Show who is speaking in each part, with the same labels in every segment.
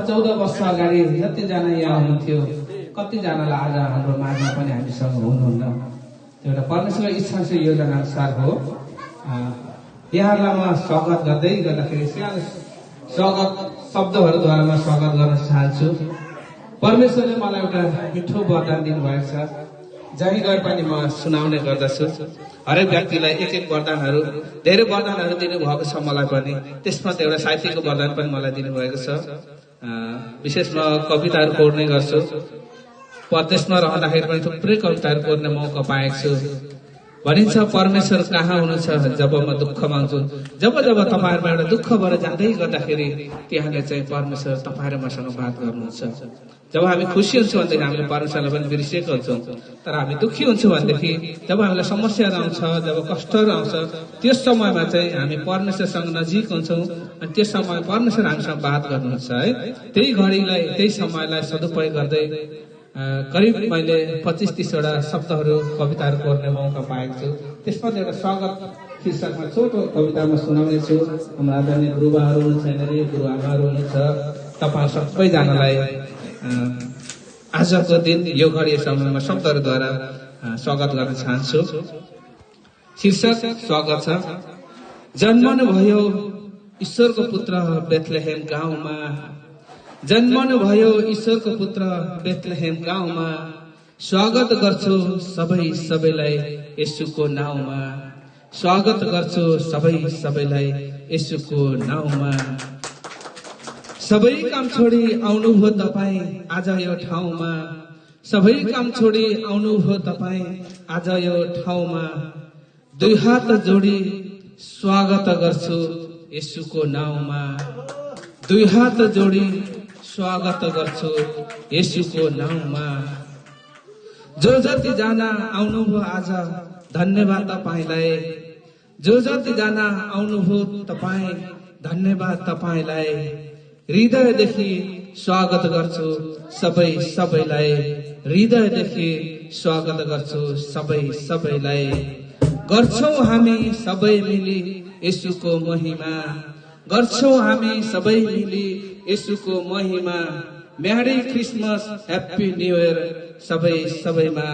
Speaker 1: 14 वर्ष अगाडि जतिजना यहाँ हुनुहुन्थ्यो कतिजनालाई आज हाम्रो माझमा पनि हामीसँग हुनुहुन्न। त्यो एउटा परमेश्वरको इच्छा र योजना अनुसार हो। यहाँलाई म स्वागत गर्दै गर्दाखेरि सानो स्वागत शब्दहरूद्वारा म स्वागत गर्न चाहन्छु। परमेश्वरले मलाई एउटा मिठो वरदान दिनुभएको छ, जहीँ गए पनि म सुनाउने गर्दछु। हरेक व्यक्तिलाई एक एक वरदानहरू, धेरै वरदानहरू दिनुभएको छ मलाई पनि। त्यसमा एउटा साहित्यको वरदान पनि मलाई दिनुभएको छ। विशेष म कविताहरू पढ्ने गर्छु। परदेशमा रहँदाखेरि पनि थुप्रै कविताहरू पढ्ने मौका पाएको छु। भनिन्छ परमेश्वर कहाँ हुनुहुन्छ जब म दुःखमा हुन्छु। जब जब तपाईँहरूमा एउटा दुःख भएर जाँदै गर्दाखेरि त्यहाँले चाहिँ परमेश्वर तपाईँ र मसँग बात गर्नुहुन्छ। जब हामी खुसी हुन्छौँ भनेदेखि हामीले परमेश्वरलाई पनि बिर्सिएको हुन्छौँ। तर हामी दुःखी हुन्छौँ भनेदेखि जब हामीलाई समस्याहरू आउँछ, जब कष्टहरू आउँछ, त्यस समयमा चाहिँ हामी परमेश्वरसँग नजिक हुन्छौँ अनि त्यस समय परमेश्वर हामीसँग बात गर्नुहुन्छ है। त्यही घडीलाई, त्यही समयलाई सदुपयोग गर्दै करिब मैले 25-30 वटा शब्दहरू, कविताहरू पढ्ने मौका पाएको छु। त्यसमा एउटा स्वागत शीर्षकमा छोटो कवितामा सुनाउने छु। हाम्रा आदरणीय गुरुबाहरू हुनुहुन्छ, गुरुआमाहरू हुनुहुन्छ, तपाईँ सबैजनालाई आजको दिन यो घडी समयमा शब्दहरूद्वारा स्वागत गर्न चाहन्छु। शीर्षक स्वागत छ। जन्मनु भयो ईश्वरको पुत्र बेथलेहेम गाउँमा, जन्मनु भयो ईश्वरको पुत्र बेथलेहेम गाउँमा, स्वागत गर्छु सबैलाई येशूको नाउँमा, स्वागत गर्छु सबैलाई येशूको नाउँमा। सबै काम छोडी आउनुभयो तपाईँ आज यो ठाउँमा, सबै काम छोडी आउनुभयो तपाईँ आज यो ठाउँमा। दुई हात जोडी स्वागत गर्छु येशूको नाउँमा, दुई हात जोडी स्वागत गर्छु येशूको नाउँमा। जो जति जना आउनुभयो आज धन्यवाद तपाईलाई, जो जति जना आउनुभयो तपाईँ धन्यवाद तपाईलाई। हृदयदेखि स्वागत गर्छु सबैलाई, हृदयदेखि स्वागत गर्छु सबैलाई। गर्छौं हामी सबै मिली येशूको महिमा, गर्छौं हामी सबै मिली येशूको महिमा। Merry Christmas happy new year सबैमा,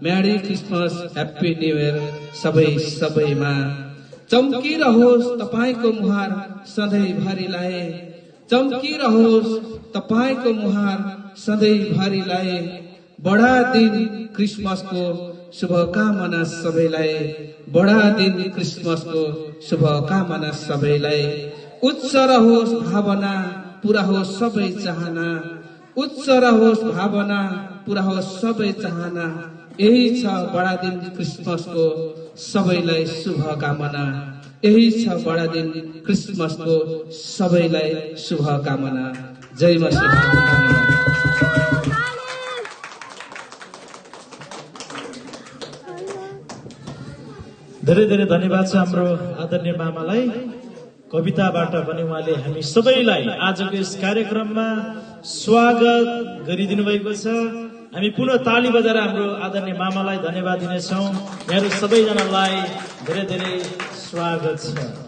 Speaker 1: merry Christmas happy new year सबैमा। चम्किरहोस् तपाईको मुहार सधैँभरिलाई, चम्किरहोस् तपाईको मुहार सधैँभरिलाई। बडा दिन क्रिसमसको शुभकामना सबैलाई, बडा दिन क्रिसमसको शुभकामना सबैलाई। उच्च रहोस् भावना पूरा होस् सबै चाहना, उच्च रहोस् भावना पूरा होस् सबै चाहना। यही छ बडा दिन क्रिसमसको सबैलाई शुभकामना, यही छ बडा दिन क्रिसमसको सबैलाई शुभकामना। जय मसीह।
Speaker 2: धेरै धेरै धन्यवाद छ हाम्रो आदरणीय मामालाई। कविताबाट पनि उहाँले हामी सबैलाई आजको यस कार्यक्रममा स्वागत गरिदिनु भएको छ। हामी पुनः ताली बजाएर हाम्रो आदरणीय मामालाई धन्यवाद दिनेछौँ। यहाँहरू सबैजनालाई धेरै धेरै स्वागत छ।